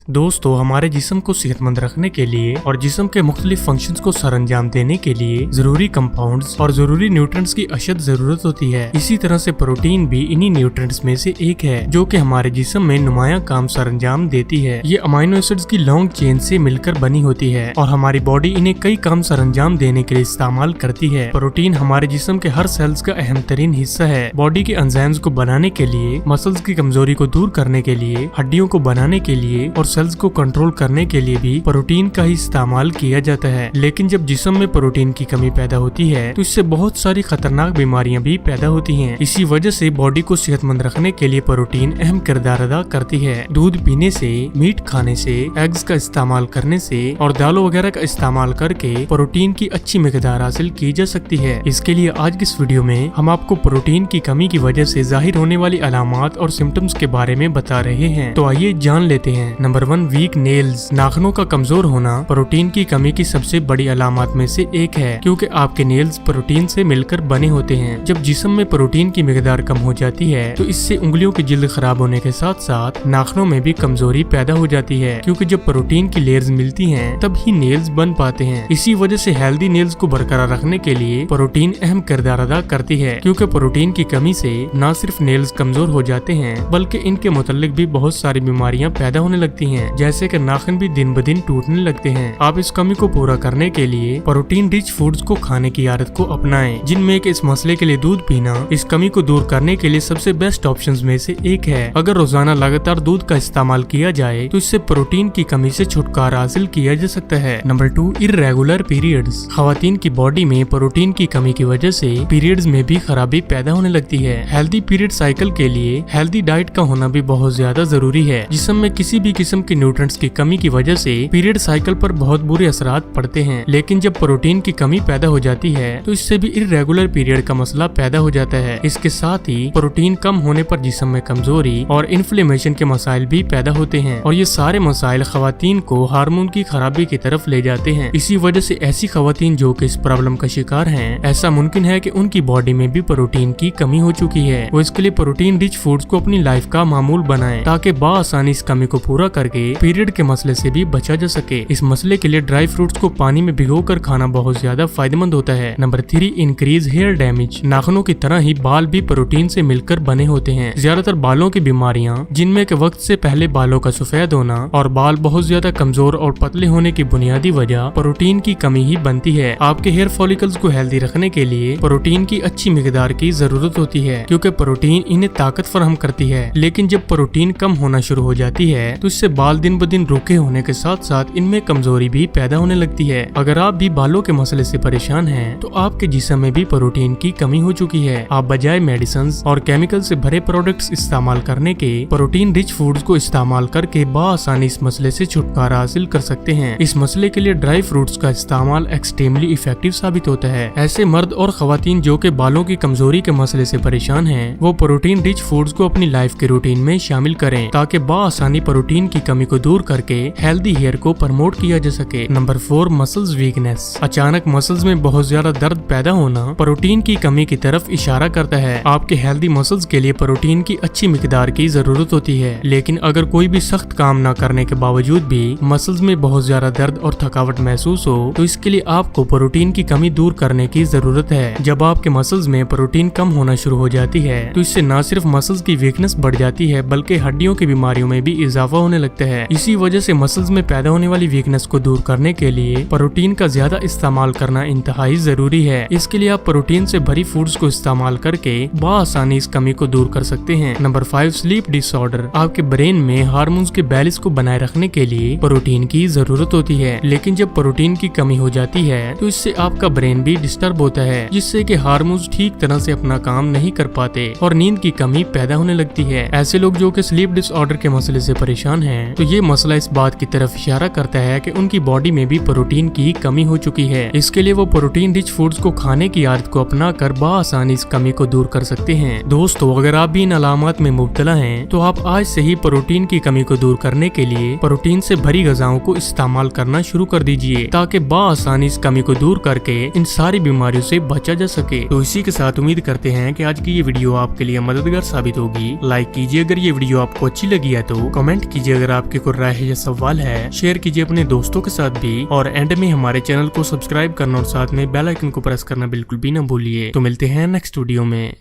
दोस्तों, हमारे जिस्म को सेहतमंद रखने के लिए और जिस्म के मुख्तलिफ फंक्शंस को सरअंजाम देने के लिए जरूरी कंपाउंड्स और जरूरी न्यूट्रिएंट्स की अशद जरूरत होती है। इसी तरह से प्रोटीन भी इन्हीं न्यूट्रिएंट्स में से एक है जो कि हमारे जिस्म में नुमाया काम सरअंजाम देती है। ये अमीनो एसिड्स की लॉन्ग चेन से मिलकर बनी होती है और हमारी बॉडी इन्हें कई काम सरअंजाम देने के लिए इस्तेमाल करती है। प्रोटीन हमारे जिस्म के हर सेल्स का अहम तरीन हिस्सा है। बॉडी के एंजाइम्स को बनाने के लिए, मसल्स की कमजोरी को दूर करने के लिए, हड्डियों को बनाने के लिए और सेल्स को कंट्रोल करने के लिए भी प्रोटीन का ही इस्तेमाल किया जाता है। लेकिन जब जिस्म में प्रोटीन की कमी पैदा होती है तो इससे बहुत सारी खतरनाक बीमारियां भी पैदा होती हैं। इसी वजह से बॉडी को सेहतमंद रखने के लिए प्रोटीन अहम किरदार अदा करती है। दूध पीने से, मीट खाने से, एग्स का इस्तेमाल करने से और दालों वगैरह का इस्तेमाल करके प्रोटीन की अच्छी मिकदार हासिल की जा सकती है। इसके लिए आज की इस वीडियो में हम आपको प्रोटीन की कमी की वजह से जाहिर होने वाली अलामात और सिम्टम्स के बारे में बता रहे हैं। तो आइए जान लेते हैं। Number 1, weak nails. नाखूनों का कमजोर होना प्रोटीन की कमी की सबसे बड़ी अलामत में से एक है, क्योंकि आपके नेल्स प्रोटीन से मिलकर बने होते हैं। जब जिस्म में प्रोटीन की मिकदार कम हो जाती है तो इससे उंगलियों की जिल्द खराब होने के साथ साथ नाखूनों में भी कमजोरी पैदा हो जाती है, क्योंकि जब प्रोटीन की लेयर्स मिलती हैं तब ही नेल्स बन पाते हैं। इसी वजह से हेल्दी नेल्स को बरकरार रखने के लिए प्रोटीन अहम किरदार अदा करती है, क्योंकि प्रोटीन की कमी से न सिर्फ नेल्स कमजोर हो जाते हैं बल्कि इनके मुतल्लिक भी बहुत सारी बीमारियां पैदा होने लगती हैं, जैसे कि नाखून भी दिन ब दिन टूटने लगते हैं। आप इस कमी को पूरा करने के लिए प्रोटीन रिच फूड्स को खाने की आदत को अपनाएं, जिनमें कि इस मसले के लिए दूध पीना इस कमी को दूर करने के लिए सबसे बेस्ट ऑप्शंस में से एक है। अगर रोजाना लगातार दूध का इस्तेमाल किया जाए तो इससे प्रोटीन की कमी से छुटकारा हासिल किया जा सकता है। Number 2, irregular periods. खवातीन की बॉडी में प्रोटीन की कमी की वजह से पीरियड्स में भी खराबी पैदा होने लगती है। हेल्दी पीरियड साइकिल के लिए हेल्दी डाइट का होना भी बहुत ज्यादा जरूरी है। जिस्म में किसी भी किस्म के न्यूट्रिएंट्स की कमी की वजह से पीरियड साइकिल पर बहुत बुरे असरात पड़ते हैं। लेकिन जब प्रोटीन की कमी पैदा हो जाती है तो इससे भी इर्रेगुलर पीरियड का मसला पैदा हो जाता है। इसके साथ ही प्रोटीन कम होने पर जिस्म में कमजोरी और इन्फ्लेमेशन के मसाइल भी पैदा होते हैं और ये सारे मसाइल खवातीन को हार्मोन की खराबी की तरफ ले जाते हैं। इसी वजह से ऐसी खवातीन जो कि इस प्रॉब्लम का शिकार हैं, ऐसा मुमकिन है कि उनकी बॉडी में भी प्रोटीन की कमी हो चुकी है। वो इसके लिए प्रोटीन रिच फूड्स को अपनी लाइफ का मामूल बनाएं ताकि बाआसानी इस कमी को पूरा करके पीरियड के मसले से भी बचा जा सके। इस मसले के लिए ड्राई फ्रूट्स को पानी में भिगोकर खाना बहुत ज्यादा फायदेमंद होता है। Number 3, increase hair damage. नाखूनों की तरह ही बाल भी प्रोटीन से मिलकर बने होते हैं। ज्यादातर बालों की बीमारियां, जिनमें के वक्त से पहले बालों का सफेद होना और बाल बहुत ज्यादा कमजोर और पतले होने की बुनियादी वजह प्रोटीन की कमी ही बनती है। आपके हेयर फॉलिकल्स को हेल्दी रखने के लिए प्रोटीन की अच्छी मिकदार की जरूरत होती है, क्योंकि प्रोटीन इन्हें ताकत फराहम करती है। लेकिन जब प्रोटीन कम होना शुरू हो जाती है तो इससे बाल दिन ब दिन रूखे होने के साथ साथ इनमें कमजोरी भी पैदा होने लगती है। अगर आप भी बालों के मसले से परेशान हैं तो आपके जिस्म में भी प्रोटीन की कमी हो चुकी है। आप बजाय मेडिसिन और केमिकल से भरे प्रोडक्ट्स इस्तेमाल करने के प्रोटीन रिच फूड्स को इस्तेमाल करके बाआसानी इस मसले से छुटकारा हासिल कर सकते हैं। इस मसले के लिए ड्राई फ्रूट्स का इस्तेमाल एक्सट्रीमली इफेक्टिव साबित होता है। ऐसे मर्द और खवातीन जो कि बालों की कमजोरी के मसले से परेशान हैं, वो प्रोटीन रिच फूड्स को अपनी लाइफ के रूटीन में शामिल करें ताकि बाआसानी प्रोटीन की कमी को दूर करके हेल्दी हेयर को प्रमोट किया जा सके। Number 4, muscles weakness. अचानक मसल्स में बहुत ज्यादा दर्द पैदा होना प्रोटीन की कमी की तरफ इशारा करता है। आपके हेल्दी मसल्स के लिए प्रोटीन की अच्छी मिकदार की जरूरत होती है, लेकिन अगर कोई भी सख्त काम न करने के बावजूद भी मसल्स में बहुत ज्यादा दर्द और थकावट महसूस हो तो इसके लिए आपको प्रोटीन की कमी दूर करने की जरूरत है। जब आपके मसल्स में प्रोटीन कम होना शुरू हो जाती है तो इससे न सिर्फ मसल्स की वीकनेस बढ़ जाती है बल्कि हड्डियों की बीमारियों में भी इजाफा होने लगता है। इसी वजह से मसल्स में पैदा होने वाली वीकनेस को दूर करने के लिए प्रोटीन का ज्यादा इस्तेमाल करना इंतहाई जरूरी है। इसके लिए आप प्रोटीन से भरी फूड्स को इस्तेमाल करके बाआसानी इस कमी को दूर कर सकते हैं। Number 5, sleep disorder. आपके ब्रेन में हार्मोन्स के बैलेंस को बनाए रखने के लिए प्रोटीन की जरूरत होती है, लेकिन जब प्रोटीन की कमी हो जाती है तो इससे आपका ब्रेन भी डिस्टर्ब होता है, जिससे कि हार्मोन्स ठीक तरह से अपना काम नहीं कर पाते और नींद की कमी पैदा होने लगती है। ऐसे लोग जो कि स्लीप डिसऑर्डर के मसले से परेशान हैं, तो ये मसला इस बात की तरफ इशारा करता है कि उनकी बॉडी में भी प्रोटीन की कमी हो चुकी है। इसके लिए वो प्रोटीन रिच फूड्स को खाने की आदत को अपना कर बाआसानी इस कमी को दूर कर सकते हैं। दोस्तों, अगर आप भी इन अलामत में मुब्तला हैं तो आप आज से ही प्रोटीन की कमी को दूर करने के लिए प्रोटीन से भरी ग़िज़ाओं को इस्तेमाल करना शुरू कर दीजिए ताकि बाआसानी इस कमी को दूर करके इन सारी बीमारियों से बचा जा सके। तो इसी के साथ उम्मीद करते हैं कि आज की ये वीडियो आपके लिए मददगार साबित होगी। लाइक कीजिए अगर ये वीडियो आपको अच्छी लगी है तो, कमेंट कीजिए अगर آپ کی کوئی رائے ہے یا سوال ہے شیئر کیجیے اپنے دوستوں کے ساتھ بھی، اور اینڈ میں ہمارے چینل کو سبسکرائب کرنا اور ساتھ میں بیل آئیکن کو پریس کرنا بالکل بھی نہ بھولیے۔ تو ملتے ہیں نیکسٹ ویڈیو میں۔